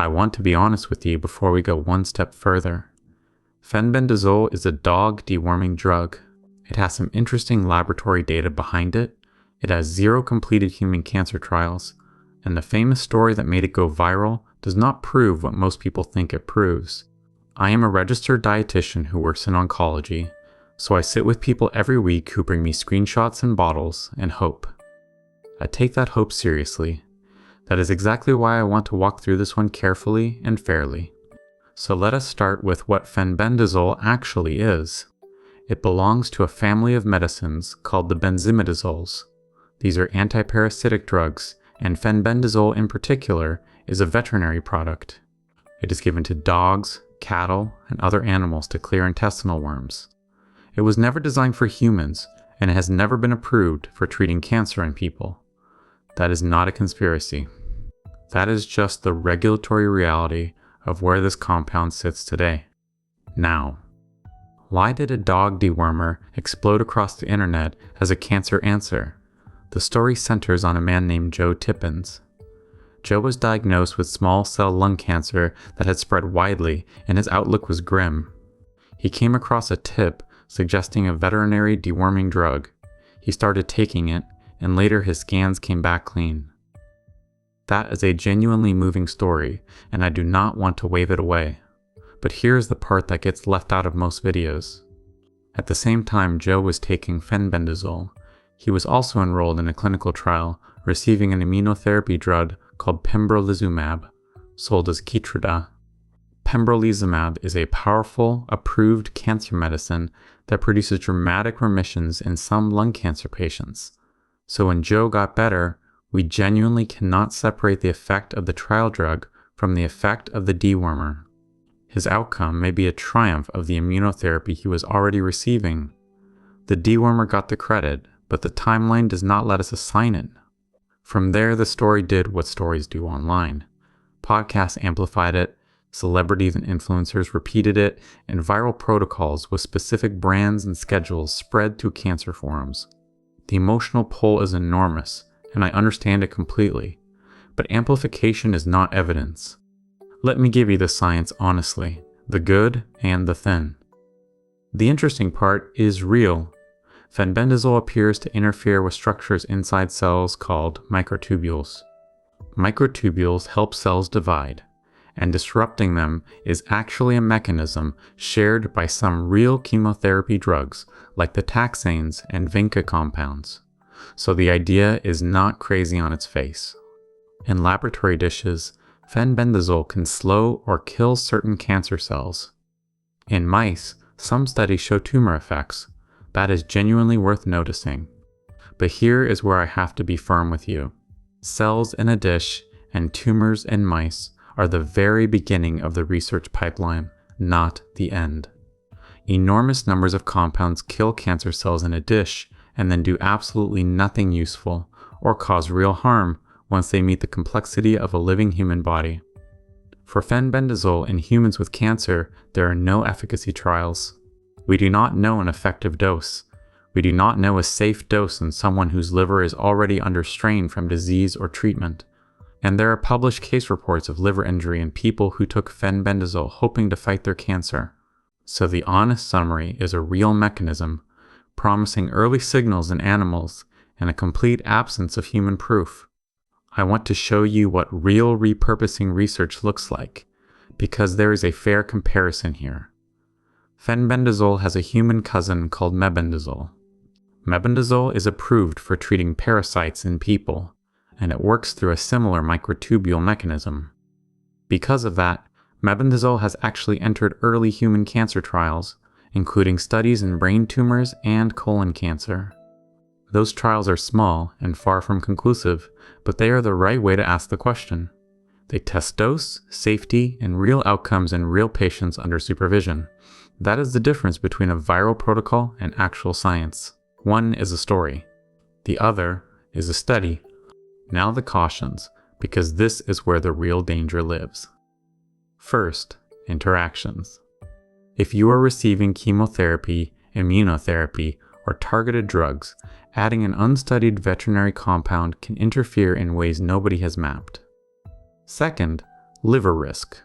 I want to be honest with you before we go one step further. Fenbendazole is a dog deworming drug. It has some interesting laboratory data behind it. It has 0 completed human cancer trials, and the famous story that made it go viral does not prove what most people think it proves. I am a registered dietitian who works in oncology, so I sit with people every week who bring me screenshots and bottles and hope. I take that hope seriously. That is exactly why I want to walk through this one carefully and fairly. So let us start with what fenbendazole actually is. It belongs to a family of medicines called the benzimidazoles. These are antiparasitic drugs, and fenbendazole in particular is a veterinary product. It is given to dogs, cattle, and other animals to clear intestinal worms. It was never designed for humans, and it has never been approved for treating cancer in people. That is not a conspiracy. That is just the regulatory reality of where this compound sits today. Now, why did a dog dewormer explode across the internet as a cancer answer? The story centers on a man named Joe Tippins. Joe was diagnosed with small cell lung cancer that had spread widely, and his outlook was grim. He came across a tip suggesting a veterinary deworming drug. He started taking it, and later his scans came back clean. That is a genuinely moving story, and I do not want to wave it away. But here's the part that gets left out of most videos. At the same time Joe was taking fenbendazole, he was also enrolled in a clinical trial receiving an immunotherapy drug called pembrolizumab, sold as Keytruda. Pembrolizumab is a powerful, approved cancer medicine that produces dramatic remissions in some lung cancer patients. So when Joe got better, we genuinely cannot separate the effect of the trial drug from the effect of the dewormer. His outcome may be a triumph of the immunotherapy he was already receiving. The dewormer got the credit, but the timeline does not let us assign it. From there, the story did what stories do online. Podcasts amplified it, celebrities and influencers repeated it, and viral protocols with specific brands and schedules spread through cancer forums. The emotional pull is enormous, and I understand it completely, but amplification is not evidence. Let me give you the science honestly, the good and the thin. The interesting part is real. Fenbendazole appears to interfere with structures inside cells called microtubules. Microtubules help cells divide, and disrupting them is actually a mechanism shared by some real chemotherapy drugs like the taxanes and vinca compounds. So the idea is not crazy on its face. In laboratory dishes, fenbendazole can slow or kill certain cancer cells. In mice, some studies show tumor effects. That is genuinely worth noticing. But here is where I have to be firm with you. Cells in a dish and tumors in mice are the very beginning of the research pipeline, not the end. Enormous numbers of compounds kill cancer cells in a dish and then do absolutely nothing useful or cause real harm once they meet the complexity of a living human body. For fenbendazole in humans with cancer, there are no efficacy trials. We do not know an effective dose. We do not know a safe dose in someone whose liver is already under strain from disease or treatment. And there are published case reports of liver injury in people who took fenbendazole hoping to fight their cancer. So the honest summary is a real mechanism, promising early signals in animals and a complete absence of human proof. I want to show you what real repurposing research looks like, because there is a fair comparison here. Fenbendazole has a human cousin called mebendazole. Mebendazole is approved for treating parasites in people, and it works through a similar microtubule mechanism. Because of that, mebendazole has actually entered early human cancer trials, including studies in brain tumors and colon cancer. Those trials are small and far from conclusive, but they are the right way to ask the question. They test dose, safety, and real outcomes in real patients under supervision. That is the difference between a viral protocol and actual science. One is a story. The other is a study. Now the cautions, because this is where the real danger lives. First, interactions. If you are receiving chemotherapy, immunotherapy, or targeted drugs, adding an unstudied veterinary compound can interfere in ways nobody has mapped. Second, Liver risk.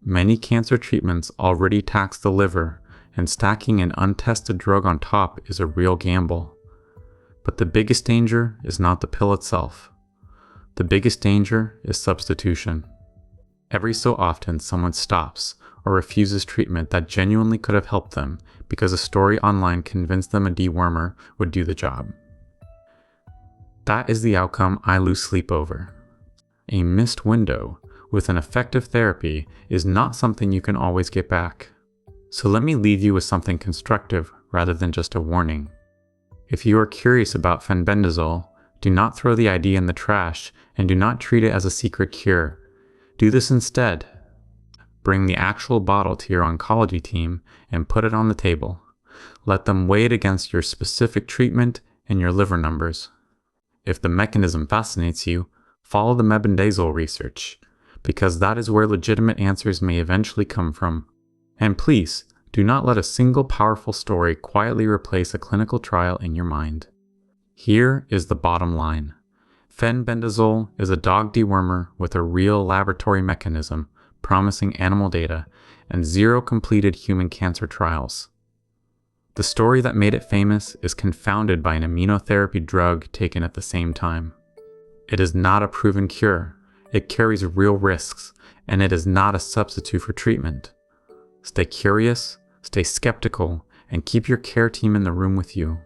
Many cancer treatments already tax the liver, and stacking an untested drug on top is a real gamble. But the biggest danger is not the pill itself. The biggest danger is substitution. Every so often, someone stops or refuses treatment that genuinely could have helped them because a story online convinced them a dewormer would do the job. That is the outcome I lose sleep over. A missed window with an effective therapy is not something you can always get back. So let me leave you with something constructive rather than just a warning. If you are curious about fenbendazole, do not throw the idea in the trash and do not treat it as a secret cure. Do this instead. Bring the actual bottle to your oncology team and put it on the table. Let them weigh it against your specific treatment and your liver numbers. If the mechanism fascinates you, follow the mebendazole research, because that is where legitimate answers may eventually come from. And please, do not let a single powerful story quietly replace a clinical trial in your mind. Here is the bottom line. Fenbendazole is a dog dewormer with a real laboratory mechanism, promising animal data, and 0 completed human cancer trials. The story that made it famous is confounded by an immunotherapy drug taken at the same time. It is not a proven cure, it carries real risks, and it is not a substitute for treatment. Stay curious, stay skeptical, and keep your care team in the room with you.